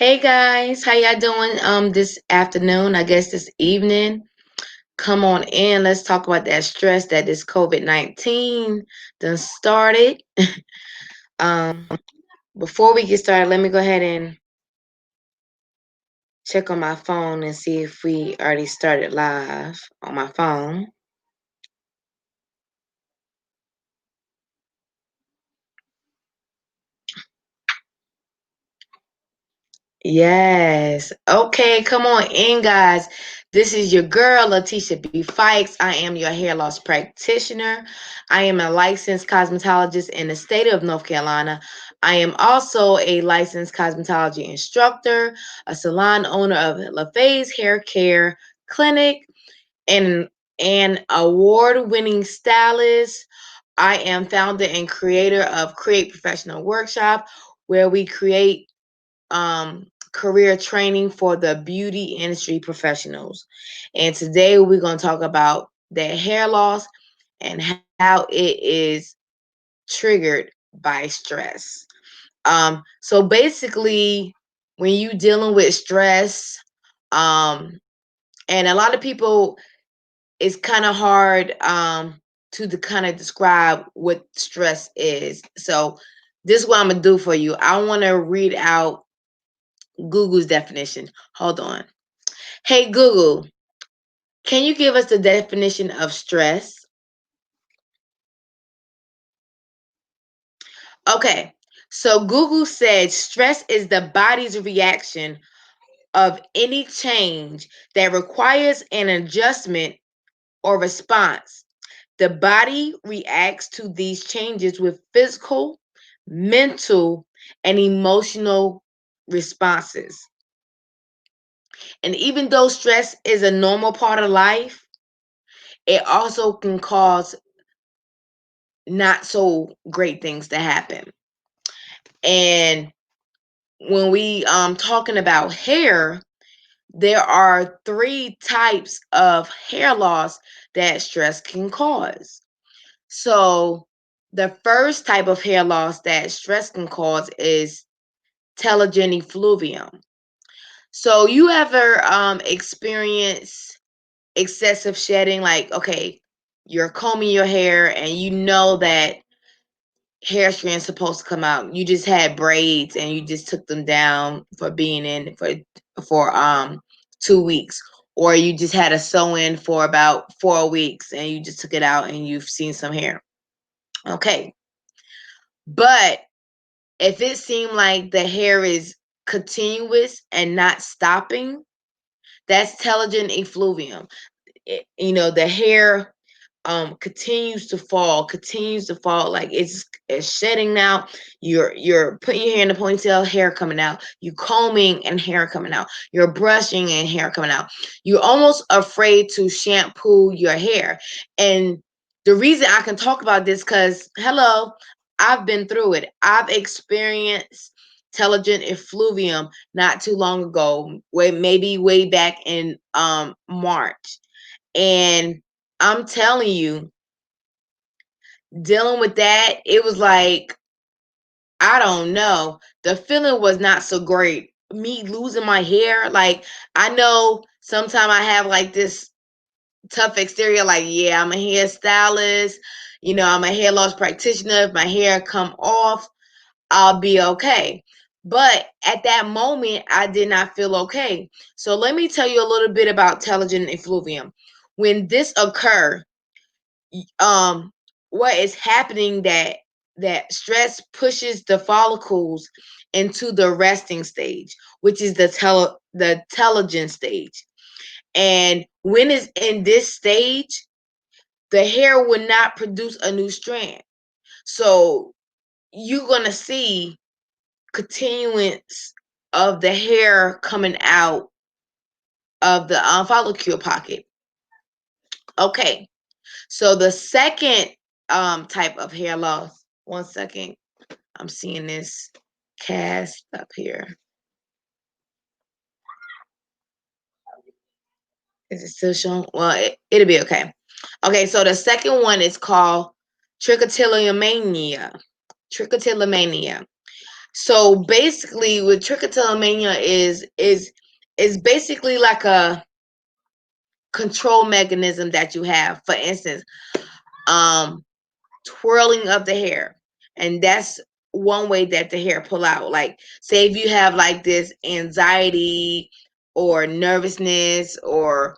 Hey guys, how y'all doing this afternoon? I guess this evening. Come on in. Let's talk about that stress that this COVID-19 done started. Um Before we get started, let me go ahead and check on my phone and see if we already started live on my phone. Yes. Okay, come on in, guys. This is your girl, Letitia B. Fikes. I am your hair loss practitioner. I am a licensed cosmetologist in the state of North Carolina. I am also a licensed cosmetology instructor, a salon owner of LaFay's Hair Care Clinic, and an award-winning stylist. I am founder and creator of Create Professional Workshop, where we create career training for the beauty industry professionals. And today we're going to talk about that hair loss and how it is triggered by stress. So basically, when you dealing with stress, and a lot of people, it's kind of hard to kind of describe what stress is. So this is what I'm gonna do for you. I want to read out Google's definition. Hold on. Hey Google, can you give us the definition of stress? Okay. So Google said stress is the body's reaction of any change that requires an adjustment or response. The body reacts to these changes with physical, mental, and emotional responses. And even though stress is a normal part of life, it also can cause not so great things to happen. And when we talking about hair, there are three types of hair loss that stress can cause. So the first type of hair loss that stress can cause is telogen effluvium. So you ever experience excessive shedding, like, okay, you're combing your hair and you know that hair strand's supposed to come out. You just had braids and you just took them down for being in for 2 weeks. Or you just had a sew in for about 4 weeks and you just took it out and you've seen some hair. Okay. But if it seemed like the hair is continuous and not stopping, that's telogen effluvium. The hair continues to fall, like it's shedding now. You're putting your hair in a ponytail, hair coming out. You combing and hair coming out. You're brushing and hair coming out. You're almost afraid to shampoo your hair. And the reason I can talk about this, because hello, I've been through it. I've experienced telogen effluvium not too long ago, maybe way back in March. And I'm telling you, dealing with that, it was like, I don't know. The feeling was not so great. Me losing my hair, like, I know sometimes I have like this tough exterior, like, yeah, I'm a hairstylist, I'm a hair loss practitioner. If my hair come off, I'll be okay. But at that moment, I did not feel okay. So let me tell you a little bit about telogen effluvium. When this occur, um what is happening, that stress pushes the follicles into the resting stage, which is the telogen stage. And when it's in this stage, the hair will not produce a new strand. So you're going to see continuance of the hair coming out of the follicle pocket. Okay. So the second type of hair loss, one second, I'm seeing this cast up here. Is it still showing? Well, it'll be okay. Okay, so the second one is called trichotillomania. Trichotillomania. So basically, with trichotillomania is basically like a control mechanism that you have. For instance, um, twirling of the hair, and that's one way that the hair pull out. Like, say if you have like this anxiety or nervousness, or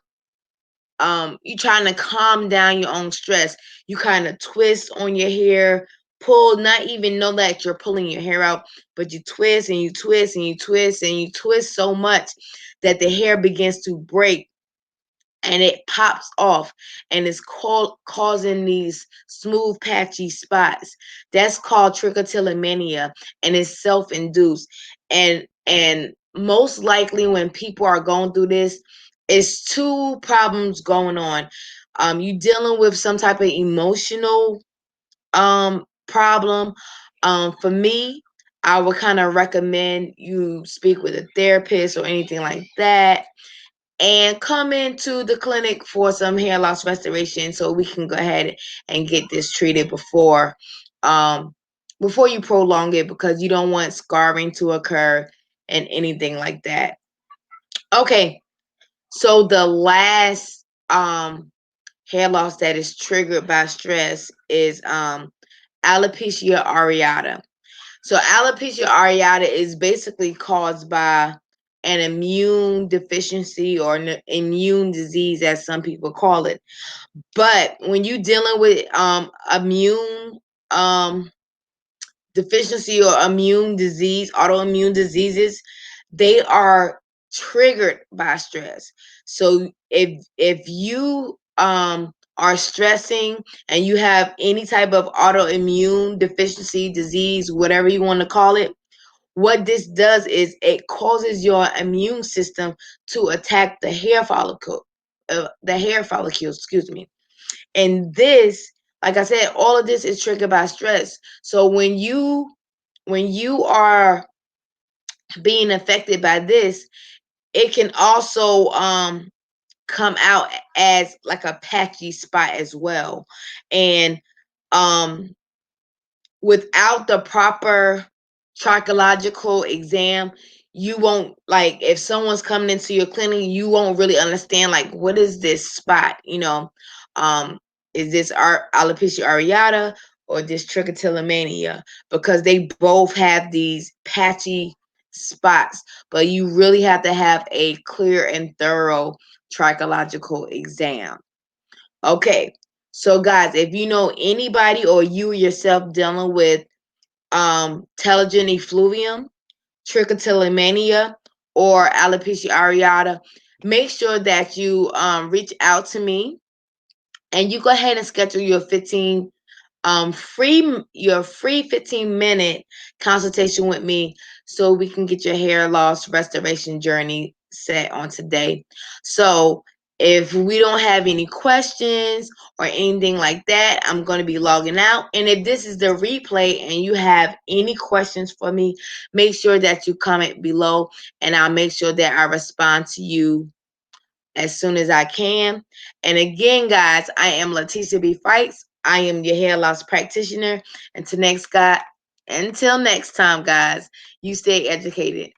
you trying to calm down your own stress, you kind of twist on your hair, pull, not even know that you're pulling your hair out, but you twist and you twist and you twist and you twist so much that the hair begins to break and it pops off, and it's causing these smooth patchy spots. That's called trichotillomania, and it's self-induced. And most likely when people are going through this, it's two problems going on. You dealing with some type of emotional problem. For me, I would kind of recommend you speak with a therapist or anything like that, and come into the clinic for some hair loss restoration so we can go ahead and get this treated um before you prolong it, because you don't want scarring to occur and anything like that. Okay, so the last hair loss that is triggered by stress is alopecia areata. So alopecia areata is basically caused by an immune deficiency or an immune disease, as some people call it. But when you're dealing with immune um, deficiency or immune disease, autoimmune diseases, they are triggered by stress. So if you are stressing and you have any type of autoimmune deficiency, disease, whatever you want to call it, what this does is it causes your immune system to attack the hair follicles, excuse me. And this, like I said, all of this is triggered by stress. So when you are being affected by this, it can also come out as like a patchy spot as well. And um without the proper trichological exam, you won't, like, if someone's coming into your clinic, you won't really understand like, what is this spot, um is this alopecia areata or this trichotillomania, because they both have these patchy spots. But you really have to have a clear and thorough trichological exam. Okay, so guys, if you know anybody or you yourself dealing with telogen effluvium, trichotillomania, or alopecia areata, make sure that you reach out to me, and you go ahead and schedule your free 15-minute consultation with me, so we can get your hair loss restoration journey set on today. So if we don't have any questions or anything like that, I'm going to be logging out. And if this is the replay and you have any questions for me, make sure that you comment below, and I'll make sure that I respond to you as soon as I can. And again, guys, I am Leticia B. Fikes. I am your hair loss practitioner. Until next time, guys, you stay educated.